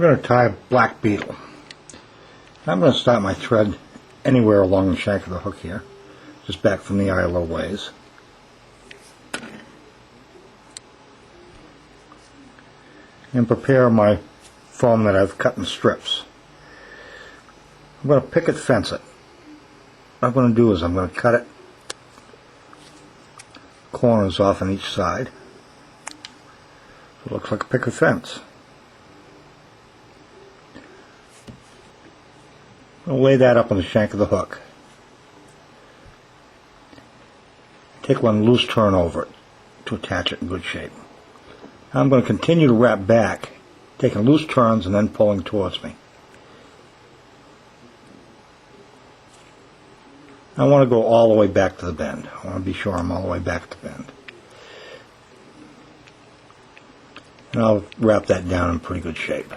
I'm going to tie a black beetle. I'm going to start my thread anywhere along the shank of the hook here, just back from the eye a little ways. And prepare my foam that I've cut in strips. I'm going to picket fence it. What I'm going to do is I'm going to cut it corners off on each side. So it looks like a picket fence. I'll lay that up on the shank of the hook. Take one loose turn over it to attach it in good shape. Now I'm going to continue to wrap back, taking loose turns and then pulling towards me. I want to go all the way back to the bend. I want to be sure I'm all the way back to the bend. And I'll wrap that down in pretty good shape.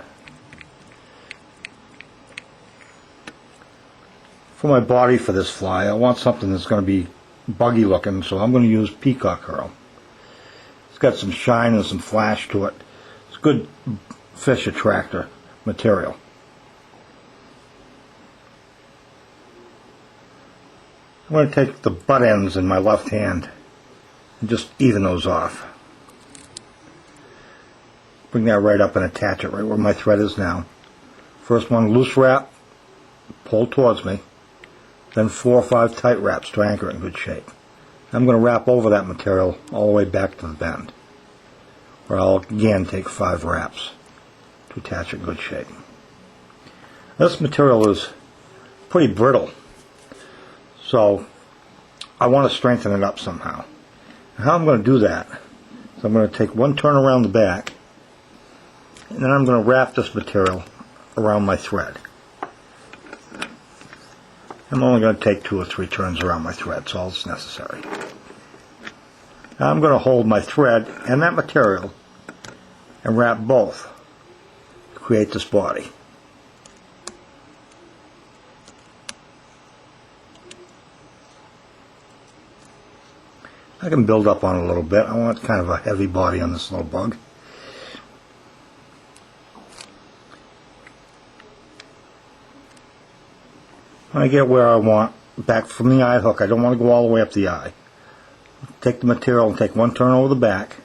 For my body for this fly, I want something that's going to be buggy looking, so I'm going to use peacock herl. It's got some shine and some flash to it. It's good fish attractor material. I'm going to take the butt ends in my left hand and just even those off. Bring that right up and attach it right where my thread is now. First one, loose wrap, pull towards me. Then 4 or 5 tight wraps to anchor it in good shape. I'm going to wrap over that material all the way back to the bend, where I'll again take 5 wraps to attach it in good shape. This material is pretty brittle, so I want to strengthen it up somehow. And how I'm going to do that is I'm going to take one turn around the back, and then I'm going to wrap this material around my thread. I'm only going to take 2 or 3 turns around my thread, that's all that's necessary. Now I'm going to hold my thread and that material and wrap both to create this body. I can build up on it a little bit. I want kind of a heavy body on this little bug. When I get where I want, back from the eye hook, I don't want to go all the way up the eye. Take the material and take one turn over the back,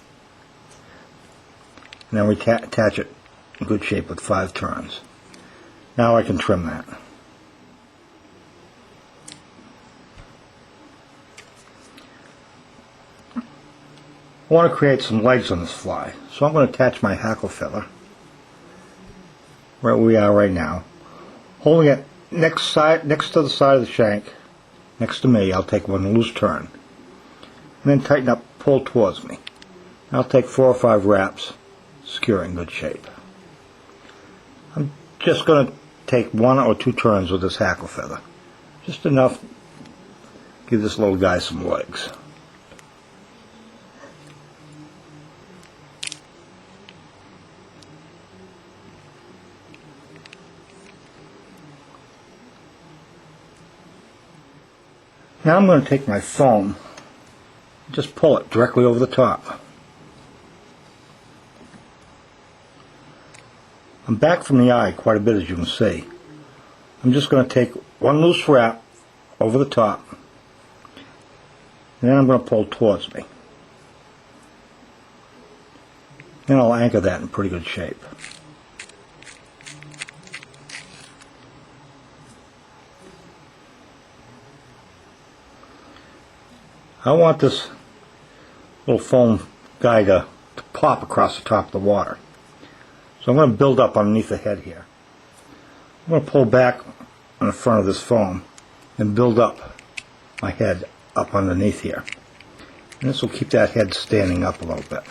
and then we attach it in good shape with 5 turns. Now I can trim that. I want to create some legs on this fly, so I'm going to attach my hackle feather where we are right now, holding it next to the side of the shank, next to me. I'll take one loose turn, and then tighten up, pull towards me. I'll take 4 or 5 wraps, secure it in good shape. I'm just going to take 1 or 2 turns with this hackle feather, just enough to give this little guy some legs. Now I'm going to take my foam and just pull it directly over the top. I'm back from the eye quite a bit, as you can see. I'm just going to take one loose wrap over the top, and then I'm going to pull towards me. Then I'll anchor that in pretty good shape. I want this little foam guy to pop across the top of the water. So I'm going to build up underneath the head here. I'm going to pull back on the front of this foam and build up my head up underneath here. And this will keep that head standing up a little bit.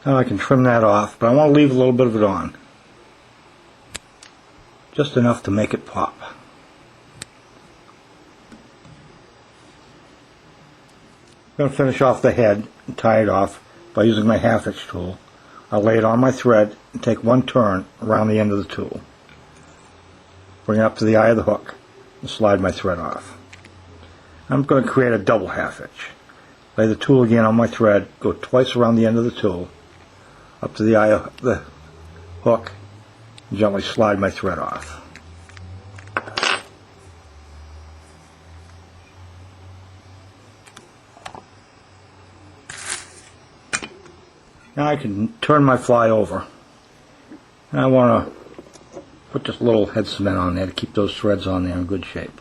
Now I can trim that off, but I want to leave a little bit of it on. Just enough to make it pop. I'm going to finish off the head and tie it off by using my half-inch tool. I'll lay it on my thread and take one turn around the end of the tool. Bring it up to the eye of the hook and slide my thread off. I'm going to create a double half hitch. Lay the tool again on my thread, go twice around the end of the tool, up to the eye of the hook, and gently slide my thread off. Now I can turn my fly over, and I want to put just a little head cement on there to keep those threads on there in good shape.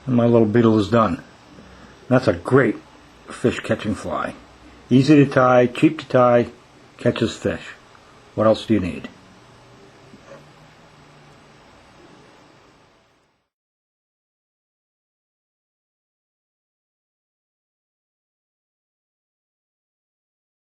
And my little beetle is done. That's a great fish catching fly. Easy to tie, cheap to tie, catches fish. What else do you need?